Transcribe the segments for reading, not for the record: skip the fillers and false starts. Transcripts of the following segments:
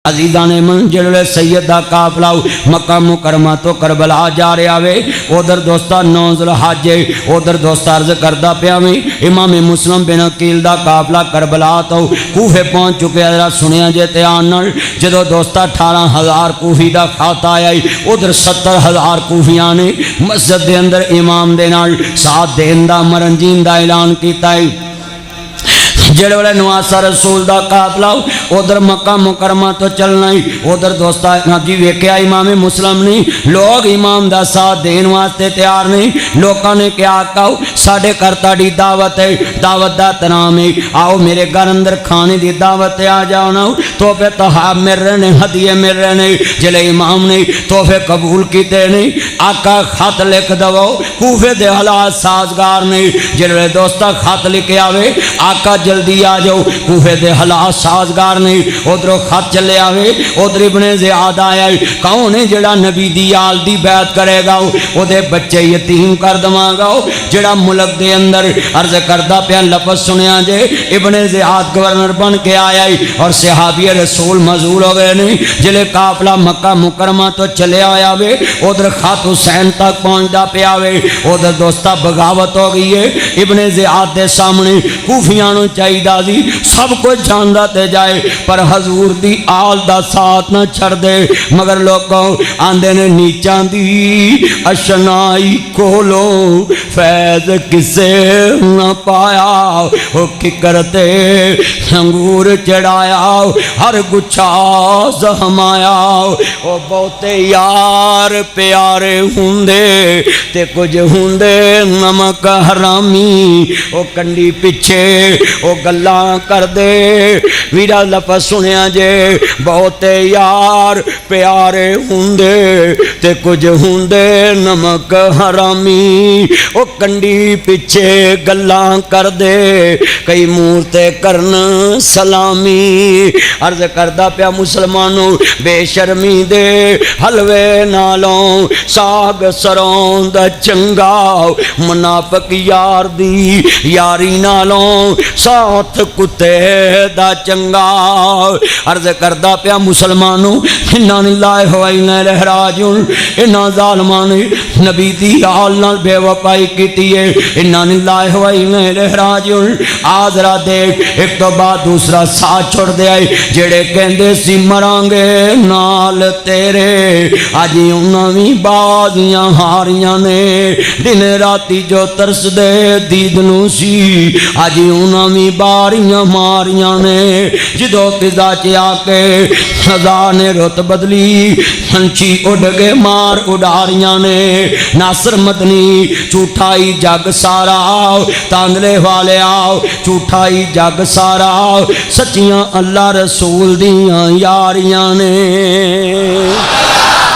عزیزان من جڑے سید دا قافلہ مکہ مکرمہ تو کربلا جا رہا وے ادھر دوستا 9 ذوالحج ادھر دوستا عرض کردہ پیا میں امام مسلم بن عقیل دا قافلہ کربلا تو کوفے پہنچ چکے ذرا سنیا جے تیان جدو دوستا 18,000 کوفی دا خط آیا ادھر 70,000 کوفیاں نے مسجد دے اندر امام دے نال ساتھ دین دا مرنجین دا اعلان کیتا ہے جڑے والے نواسہ رسول دا قافلہ ادھر مکہ مکرمہ تو چلنا ہی ادھر دوستا جی ویکھیا امام مسلم نے لوگ امام دا ساتھ دین واسطے تیار نہیں لوکاں نے کیا کہو ساڑھے کرتا دی دعوت ہے دعوت دا تنام ہے آؤ میرے گھر اندر کھانے دی دعوت آ جاؤنا تو پہ تحاب مل رہے ہیں ہدیے مل رہے ہیں جلے امام نے تحفے قبول کیتے نہیں آقا خط لکھ دو کوفے دے حالات سازگار نہیں جلے دوستا خط لکھے آوے آقا جلدی آ جاؤ کوفے دے حالات سازگار نہیں ادھر خط چلے آوے ادھر ابن زیاد آیا کون ہے جڑا نبی دی آل دی بیعت کرے گا او دے بچے یتیم کر دواں گا جڑا ملک دے اندر عرض کردہ پیا لفظ سنیا جے ابن زیاد گورنر بن کے آیا اور صحابی رسول مزول ہو گئے نہیں جلے قافلہ مکہ مکرمہ تو چلے آیا وے ادھر خط حسین تک پہنچدا پیا وے ادھر دوستا بغاوت ہو گئی ہے ابن زیاد دے سامنے کوفیانو چاہیدہ دی سب کو جاندہ تے جائے پر حضور دی آل دا ساتھ نہ چھڑ دے مگر لوگوں آندے نے نیچان دی اشنائی کھولو فیض کسے نہ پایا ہو کی کرتے انگور چڑھایا ہر گچھا زہمایا او بہتے یار پیارے ہوندے تے کچھ ہوندے نمک حرامی او کنڈی پچھے او گلاں کر دے ویرا لفظ سنیا جے بہتے یار پیارے ہوندے تے کچھ ہوندے نمک حرامی او کنڈی پچھے گلاں کر دے کئی مورتے کرن سلامی عرض کردہ پیا مسلمانوں بے شرمی دے حلوے نالوں ساگ سروں دا چنگا منافق یار دی یاری نالوں ساتھ کتے دا چنگا عرض کردہ پیا مسلمانوں انہاں اللہ و انا الیہ راجعون انہاں ظالمان نبی دی آل نال بے وفائی کیتی ہے انہاں اللہ و انا الیہ راجعون آذرا دیکھ ایک تو بعد دوسرا ساتھ چھوڑ دے آئے جڑے کہندے سی مرانگے نال تیرے آجی انہاں بھی بازیاں ہاریاں نے دن راتی جو ترس دے دیدنو سی آجی انہاں بھی باریاں ماریاں نے جدو قضا چے آکے خدا نے رت بدلی ہنچی اڑ گے مار اڑاریاں نے ناصر مدنی چوٹھائی جگ سارا آؤ تاندلے والے آؤ چوٹھائی جگ سارا آؤ سچیاں اللہ رسول دیاں یاریاں نے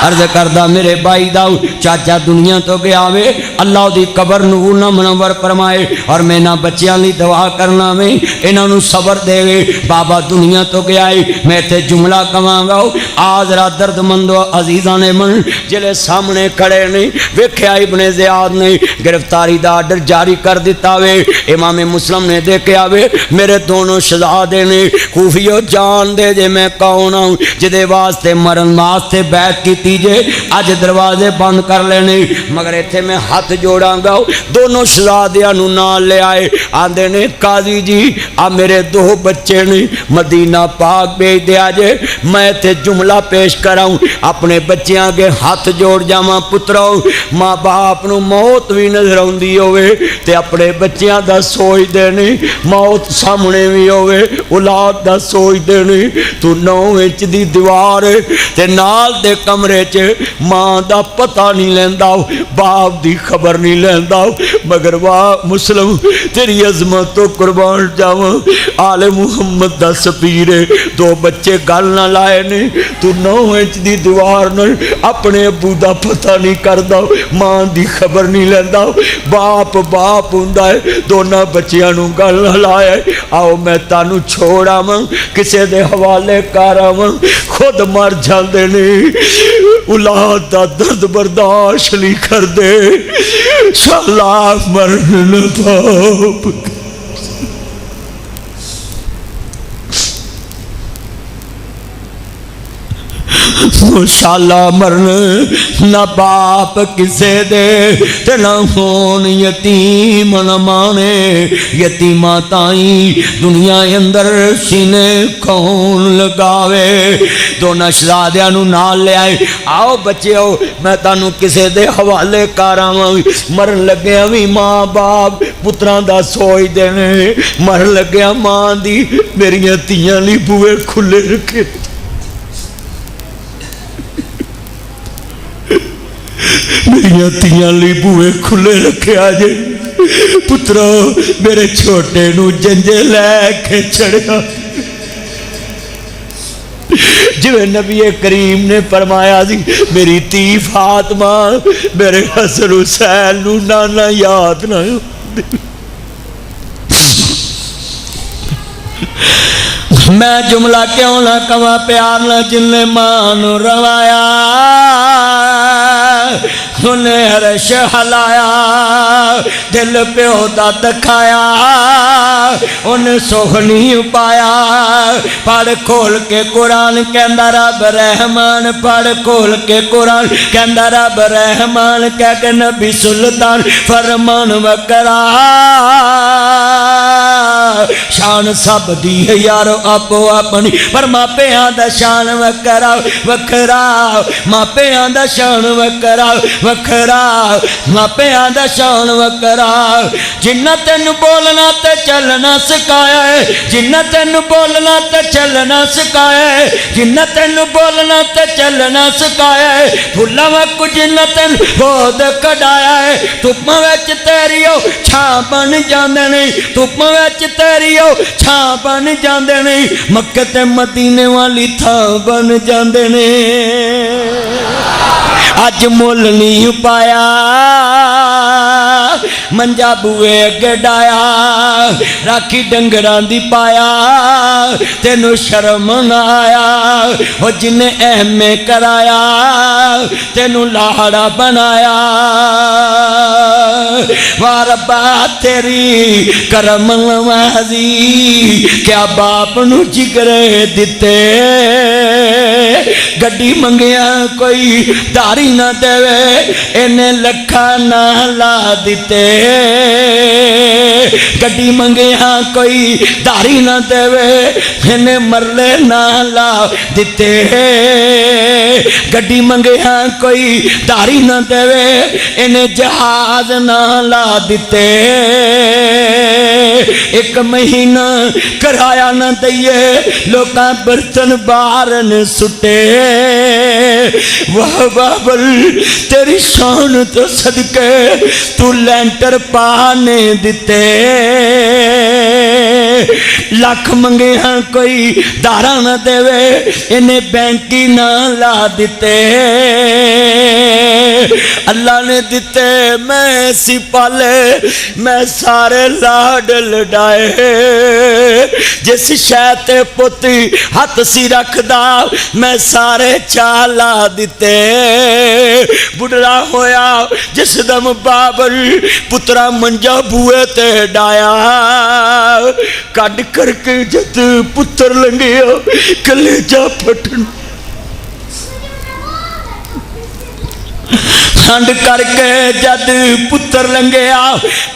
عرض کردہ میرے بائی داؤ چاچا دنیا تو گیا وے اللہ دی قبر نور نہ منور فرمائے اور میں نہ بچیاں لی دعا کرنا میں انہوں نے صبر دے وے بابا دنیا تو گیا ہے میں تے جملہ کماں گا آج را درد مندو عزیزان من جلے سامنے کھڑے نہیں ویکھیا ابن زیاد نے گرفتاری دا آرڈر جاری کر دیتا وے امام مسلم نے دیکھیا وے میرے دونوں شہزادے نے کوفیو جان دے جے میں کون ہوں جدے واسطے مرن واسطے بیعت کی جے آج دروازے بند کر لینے مگر ایتھے میں ہاتھ جوڑاں گا دونوں شہزادیاں نو نال لے آئے آندے نے قاضی جی آ میرے 2 بچے نے مدینہ پاک بھیج دیا جے میں تے جملہ پیش کراؤں اپنے بچیاں کے ہاتھ جوڑ جاواں پترو ماں باپ نو موت بھی نظر آندی ہوئے تے اپنے بچیاں دا سوچ دینے موت سامنے بھی ہوئے اولاد دا سوچ دینے تو 9 انچ دی دیوار تے نال دے کمرے ماں دا پتہ نہیں لیندہ باپ دی خبر نہیں لیندہ مگر واہ مسلم تیری عظمت تو قربان جاواں آل محمد دا سپیرے 2 بچے گل نہ لائے نے تو 9 انچ دی دیوار نہ اپنے ابو دا پتہ نہیں کردہ ماں دی خبر نہیں لیندہ باپ ہوندہ ہے دونوں بچیاں نو گل نہ لائے آؤ میں تانو چھوڑا ماں کسے دے حوالے کارا ماں خود مر جاندے نہیں اولاد دا درد برداشت نہیں کر دے شالاف مرن باپ ماشاءاللہ مرن نہ باپ کسے دے تے نہ ہون یتیم نہ مانے یتیمہ تائیں دنیا اندر سینے کون لگاوے دونوں شہزادیاں نو نال لے آئے آؤ بچے آؤ میں تانوں کسے دے حوالے کراواں مرن لگیا بھی ماں باپ پتران دا سوچ دینے مرن لگیا ماں دی میریاں تیاں لی بوئے کھلے رکھے میریاں تیاں لی بوئے کھلے رکھے آجے پترو میرے چھوٹے نو جنجے لے کے چڑھا جو نبی کریم نے فرمایا دی میری تی فاطمہ میرے حسن حسین نو نانا یاد نہ میں جملہ کیوں نہ کما پیار نہ جن نے مان روایا انہیں عرش ہلایا دل پیو دا دکھایا انہیں سوہنی پایا پڑھ کھول کے قرآن کہندہ رب رحمان پڑھ کھول کے قرآن کہندہ رب رحمان کہہ کے نبی سلطان فرمان وکرا شان سب دی ہے یارو اپو اپنی پر ماپیاں دا شان وکرا وکرا ماپیاں دا شان وکرا وکرا ماپیاں دا شان وکرا جنہ تین بولنا تے چلنا سکھایا ہے جنہ تین بولنا تے چلنا سکھایا ہے جنہ تین بولنا تے چلنا سکھایا ہے بھولا وکو جنہ تین بہت کڑایا ہے تُپمہ ویچ تیریو چھاں بن جاندے نہیں تُپمہ ویچ تیریو چھاں بن جاندے نہیں مکہ تے مدینے والی تھا بن جاندے نہیں آج مول نہیں پایا منجا بوئے گڈایا راکھی ڈنگران دی پایا تینو شرم نہ آیا وہ جنہیں اہمیں کرایا تینو لاڑا بنایا واربا تیری کرم نوازی کیا باپ نو جگرے دیتے گڈی منگیا کوئی داری نہ دے انہیں لکھا نہ لا دیتے گڈی منگیا کوئی داری نہ دے انہیں مرلے نہ لا دیتے گڈی منگیا کوئی داری نہ دے انہیں جہاز نہ لا دیتے ایک مہینہ کرایا نہ دئیے لوکاں برتن بارن سٹے وہ بابل تیری شان تو صدقے تو لینٹر پانے دیتے لاکھ منگے ہاں کوئی دارہ نہ دے انہیں بینکی نہ لا دیتے اللہ نے دیتے میں سی پالے میں سارے لاڈ لڈائے جس شیطے پوتی ہاتھ سی رکھ دا میں سارے چالا دیتے بڑھڑا ہویا جس دم بابل پترا منجا بوئے تے ڈایا کڈ کر کے جت پتر لنگیا کلیجہ پھٹن کھنڈ کر کے جد پتر لنگیا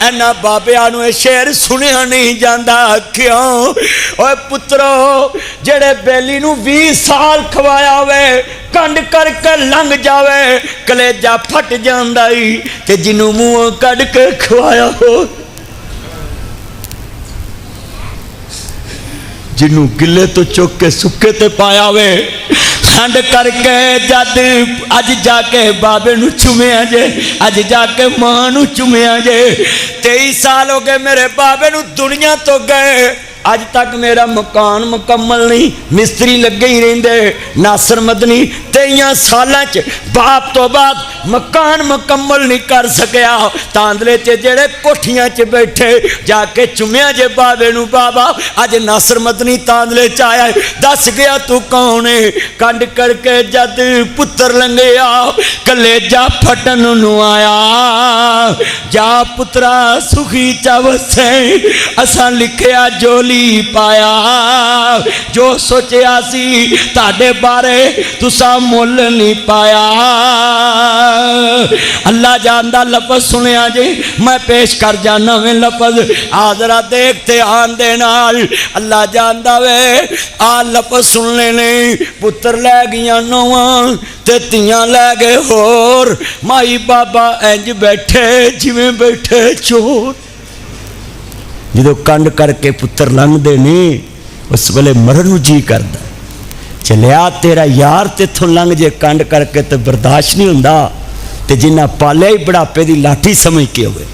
اینا بابیانو اے شیر سنیا نہیں جاندہ کیوں اوہ پترو جڑے بیلی نو 20 سال کھوایا ہوئے کھنڈ کر کے لنگ جاوے کلیجہ پھٹ جاندائی تے جنو منہ کھنڈ کے کھوایا ہو جنو گلے تو چوک کے سکے تے پایا ہوئے کھنڈ کر کے جد اج جا کے بابے نو چومے آجے اج جا کے ماں نو چومے آجے 23 سال ہو گئے میرے بابے نو دنیا تو گئے آج تک میرا مکان مکمل نہیں مستری لگ گئی رہندے ناصر مدنی 23 سالاں باپ تو بعد مکان مکمل نہیں کر سکیا تاندلے چے جڑے کوٹھیاں چے بیٹھے جا کے چمیا جے بابے نو بابا آج ناصر مدنی تاندلے چایا دس گیا تو کونے کنڈ کر کے جد پتر لنگیا کلیجہ پھٹن نو آیا جا پترا سخی چاوسیں اساں لکھیا جولی نہیں پایا جو سوچیا سی تاڑے بارے تسا مل نہیں پایا اللہ جاندہ لفظ سنیا جی میں پیش کر جانا میں لفظ آذرہ دیکھتے آن دینال اللہ جاندہ وے آ لفظ سننے نہیں پتر لے گیاں نوان تے تیاں لے گئے اور مائی بابا انج بیٹھے جویں بیٹھے چور جدو کنڈ کر کے پتر لنگ دے نہیں اس ویلے مرنو جی کردا چلیا تیرا یار تے تھوں لنگ جے کنڈ کر کے تے برداشت نہیں ہوندا تے جنہ پالے ہی بڑھاپے دی لاٹھی سمجھ کے ہوئے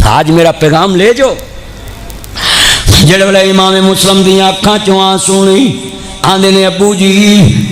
آج میرا پیغام لے جو جڑے والے امام مسلم دیاں اکھاں چوں آنسو نہیں آندے نے ابو جی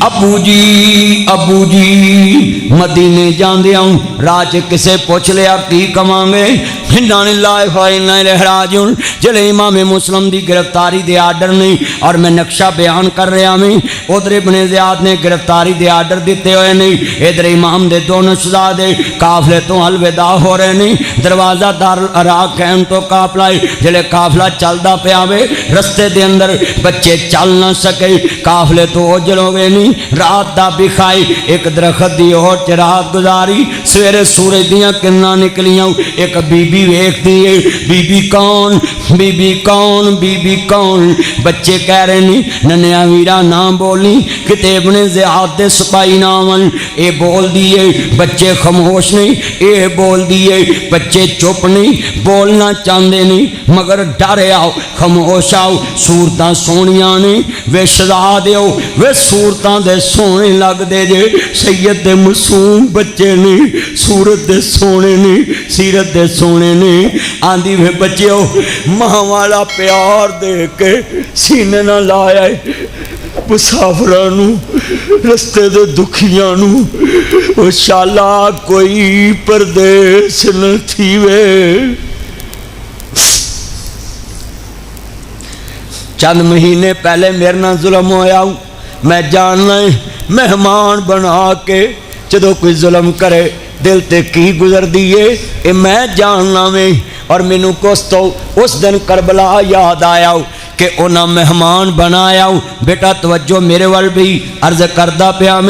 مدینے جاندے ہوں راج کسے پوچھ لیا کی کمانگے انہاں اللہ فائنہ الہراجن جلے امام مسلم دی گرفتاری دے آرڈر نہیں اور میں نقشہ بیان کر رہا میں ادھر ابن زیاد نے گرفتاری دے آرڈر دیتے ہوئے نہیں ادھر امام دے دونوں شہزادے قافلے تو الوداع ہو رہے نہیں دروازہ دار العراق کہن تو قافلہ جلے قافلہ چلدا پیاوے رستے دے اندر بچے چل نہ سکے قافلے تو اوجل ہوئے نہیں رات دا بکھائی ایک درخت دی اور رات گزاری سویرے سورج دیاں کناں نکلیاں ایک بی بی ویکھ دیئے بی بی کون بچے کہہ رہے نہیں ننیا ویرا نام بولی کتے ابن زیاد دے سپائی نامن اے بول دیئے بچے خاموش نہیں اے بول دیئے بچے چپ نہیں بولنا چاندے نہیں مگر ڈرے آؤ خاموش آؤ صورتاں سونیاں نہیں وے شہزادے ہو وے صورتاں دے سونے لگ دے جے سید دے معصوم بچے نہیں صورت دے سونے نہیں سیرت دے سونے نہیں آندھی وے بچے ہو ماں والا پیار دے کے سینے نہ لایا مسافرانو رستے دے دکھیانو او شالا کوئی پردیس نہ تھی وے چند مہینے پہلے میرے نہ ظلم ہویا ہوں میں جاننا ہے مہمان بنا کے جدو کوئی ظلم کرے دل تے کی گزر دیئے اے میں جاننا میں اور مینوں کوستو اس دن کربلا یاد آیا ہوں کہ انہاں مہمان بنایا ہوں بیٹا توجہ میرے وال بھی عرض کردہ پیا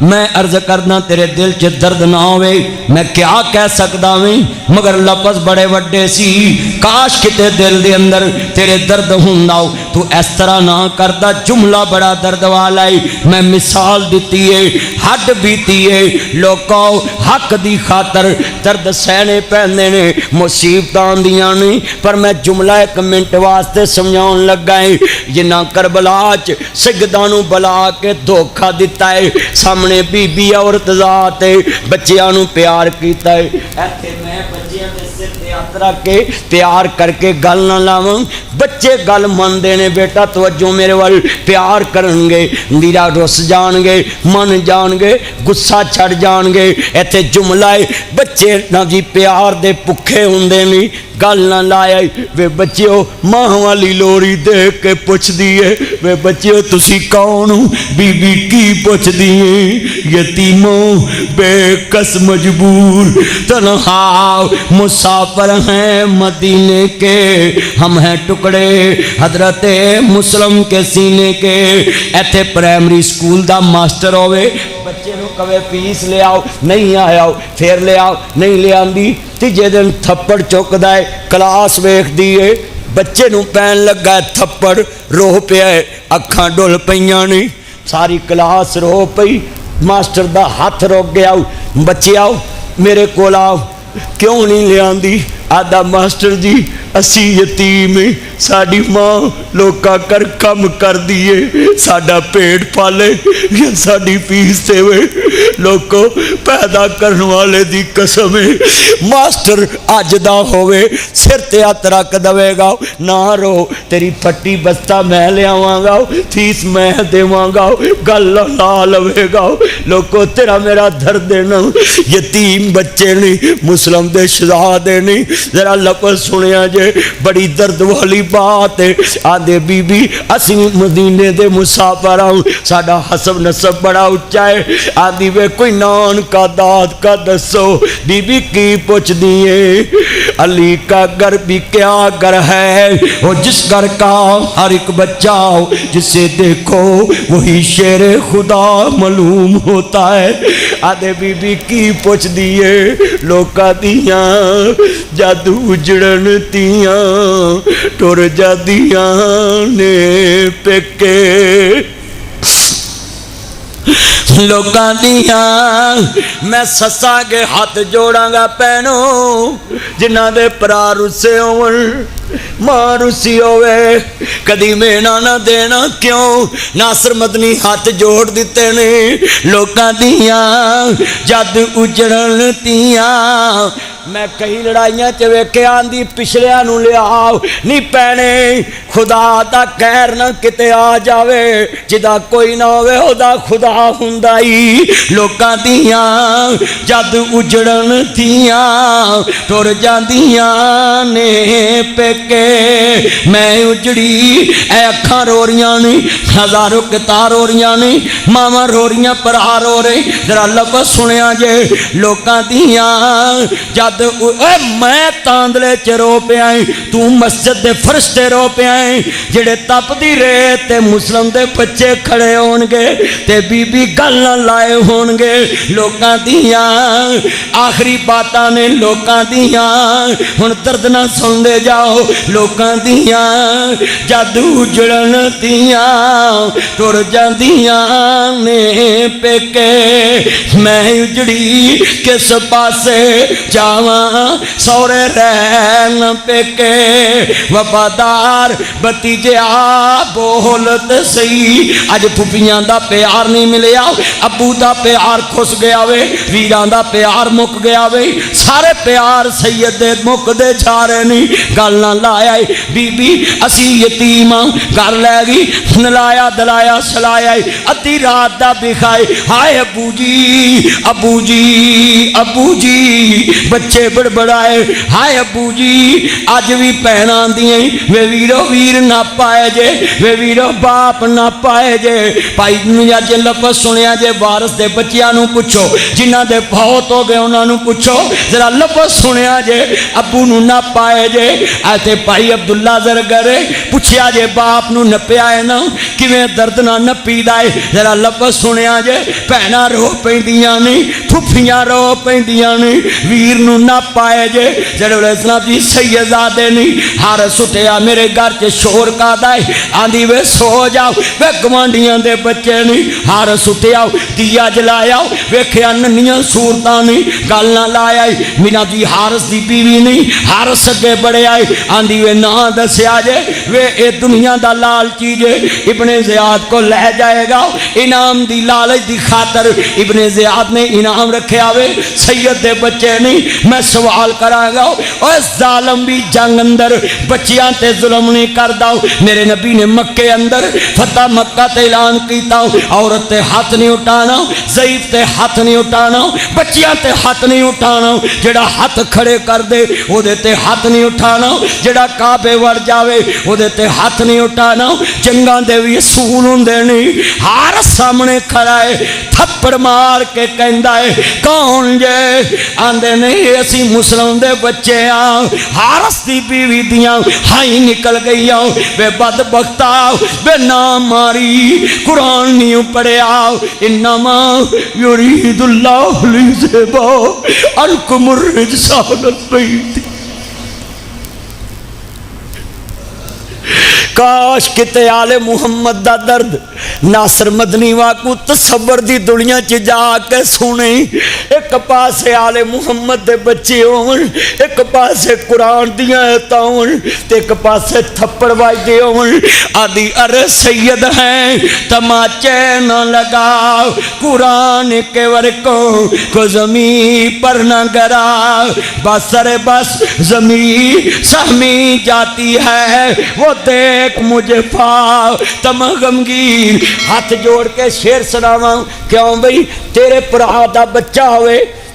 میں عرض کرنا تیرے دل چ درد نہ ہوئے میں کیا کہہ سکتا میں مگر لفظ بڑے وڈے سی کاش کتے دل دے اندر تیرے درد ہوندا تو اس طرح نہ کردا جملہ بڑا درد والا ہے میں مثال دیتی ہے ہڈ بیتی ہے لوکو حق دی خاطر درد سہنے پیندے نے مصیبتاں آندیاں نہیں پر میں جملہ ایک منٹ واسطے سمجھاؤن لگا ہے جنہاں کربلا چ سجدہ نو بلا کے دھوکھا دیتا ہے سامنے بی بی عورت ذات ہے بچیاں نو پیار کیتا ہے ایتھے میں بچیاں دے سر تے ہاتھ رکھ کے پیار کر کے گل نہ لاواں بچے گل من دینے بیٹا توجہ میرے وال پیار کرن گے میرا رس جان گے من جان گے غصہ چھڑ جان گے ایتھے جملہ ہے بچے نہ جی پیار دے پکھے ہوندے نہیں گل نہ لائے وے بچیو ماں والی لوری دیکھ کے پوچھ دیئے وے بچیو تسی کون بی بی کی پوچھ دیئے یتیموں بے کس مجبور تنہا مسافر ہیں مدینے کے ہم ہیں ٹکڑے حضرت مسلم کے سینے کے ایتھے پرائمری سکول دا ماسٹر ہوئے بچے نو کہے فیس لے آؤ نہیں آیا پھر لے آؤ نہیں لے آندی تیجے دن تھپڑ چوک دائے کلاس ویکھ دیئے بچے نو پین لگا ہے تھپڑ رو پہ ہے اکھاں ڈول پئیاں نہیں ساری کلاس رو پئی ماسٹر دا ہاتھ روک گیا بچے آؤ میرے کول آؤ کیوں نہیں لے آندی آدھا ماسٹر جی اسی یتیم ساڑی ماں لوکا کر کم کر دیئے ساڑا پیٹ پالے یا ساڑی فیس دے ہوئے لوکو پیدا کرنے والے دی قسم ماسٹر آجدہ ہوئے سر تے اترک دوے گا نہ رو تیری پھٹی بستہ میں لے آواں گا فیس میں دے گا گل لا لوے گا لوکو تیرا میرا درد نہ یتیم بچے نہیں مسلم دے شہزادے نہیں ذرا لفظ سنیا جے بڑی درد والی بات ہے آدھے بی بی اسی مدینے دے مسافر آؤں ساڑا حسب نسب بڑا اچھا ہے آدھی وے کوئی نان کا داد کا دسو بی بی کی پوچھ دیئے علی کا گھر بھی کیا گھر ہے وہ جس گھر کا ہر ایک بچہ جسے دیکھو وہی شیر خدا معلوم ہوتا ہے آدھے بی بی کی پوچھ دیئے لوکا دیاں جادو جڑن تیاں ٹور جا دیاں نے پکے لوکاں دیاں میں سسا کے ہاتھ جوڑاں گا پینو جنہ دے پرا رسے ہون ماں رسی ہوئے کدی مینا نہ دینا کیوں ناصر مدنی ہاتھ جوڑ دیتے نے لوکاں دیاں جد اجڑن تیاں میں کئی لڑائیاں چوے کے آندھی پچھلیاں نو لے آؤ نہیں پینے خدا دا کہر نہ کتے آ جاوے جدا کوئی نہ ہوئے ہو دا خدا ہندائی لوکاں دیاں جد اجڑن تیاں ٹور جاندیاں نے پکے میں اجڑی اے اکھاں رو رہیاں نہیں ہزاروں کتار رو رہیاں نہیں ماما رو رہیاں پرا رو رہے ذرا لفظ سنیا جے لوکاں دیاں جد میں تاندلے چ رو پہ آئیں تو مسجد دے فرشتے رو پہ آئیں جڑے تپ دی رہے تے مسلم دے بچے کھڑے ہونگے تے بی بی گلنا لائے ہونگے لوکاں دیاں آخری باتاں نے لوکاں دیاں ہن درد نہ سن دے جاؤ لوکاں دیاں جادو جڑن دیاں ٹر جاندیاں نے پکے میں اجڑی کس پاسے جاواں سورے رہن پکے وفادار بتیجے آ بولت سی اج پھپیاں دا پیار نہیں ملیا ابو دا پیار کھس گیا وے ویران دا پیار مک گیا وے سارے پیار سید دے مک دے جارے نہیں گل نہ لایا بی بی اسی یتیماں گھر لے گی نلایا دلایا سلایا ادھی رات دا بکھائے ہائے ابو جی ابو جی ابو جی بچے بڑبڑائے ہائے ابو جی آج بھی پہنان دیئے وے ویرو ویر نہ پائے جے وے ویرو باپ نہ پائے جے پائی دنیا جے لفظ سنیا جے وارث دے بچیاں نو پچھو جنہ دے بہت ہو گئے انہاں نو پچھو ذرا لفظ سنیا جے ابو نو نہ پائے جے ایتے پائی عبداللہ زرگرے پچھیا جے باپ نو نپیا ہے نا کیویں درد نہ نپی دائے ذرا لفظ سنیا جے پہنا رو پیندیاں نہیں پھپھیاں رو پیندیاں نہیں ویر نو نہ پائے جے جڑے علیہ السلام جی سیدزادے نہیں ہر سٹیا میرے گھر چے شور کا دائے آندھی وے سو جاؤ وے گوانڈیاں دے بچے نہیں ہر سٹیا دیا جلایا وے کھیا ننیاں صورتاں نہیں گل نہ لایا مینا جی حارس دی بیوی نہیں حارس سگے بڑے آئے آندھی وے نا دسیا جے وے اے دنیا دا لال چیجے ابن زیاد کو لے جائے گا انعام دی لالچ دی خاطر ابن زیاد نے انعام رکھے آوے سید دے بچے نہیں میں سوال کرا گا اور ظالم بھی جنگ اندر بچیاں تے ظلم نہیں کر داؤ میرے نبی نے مکے اندر فتح مکہ تے اعلان کیتا عورت تے ہاتھ نہیں اٹھانا ضعیف تے ہاتھ نہیں اٹھانا بچیاں تے ہاتھ نہیں اٹھانا جڑا ہاتھ کھڑے کر دے وہ دیتے ہاتھ نہیں اٹھانا جڑا کعبے وڑ جاوے وہ دیتے ہاتھ نہیں اٹھانا جنگاں دے بھی اصول ہوندے نہیں ہر سامنے کھڑا ہے تھپڑ مار کے کہندا ہے کون جے آندے نہیں اسی مسلم دے بچے آؤ حارس دی بیوی دیاں ہائی نکل گئی آؤ بے بدبختہ بے نام ماری قرآن نہیں پڑھے آؤ انما یرید اللہ لیذہبا عنکم الرجس اہل البیت کاش کتے آل محمد دا درد ناصر مدنی واقعو تصور دی دنیا چی جا کے سنے ایک پاسے آل محمد دے بچے ہون ایک پاسے قرآن دیا ایتاون ایک پاسے تھپڑ بائی دے ہون آدھی ارے سید ہیں تماچے نہ لگا قرآن کے ورکوں کو زمین پر نہ گرا بس ارے بس زمین سہمی جاتی ہے وہ دیکھ مجھے پاؤ تم غمگین ہاتھ جوڑ کے شیر سناواں کیوں بھئی تیرے پرہا دا بچہ ہوئے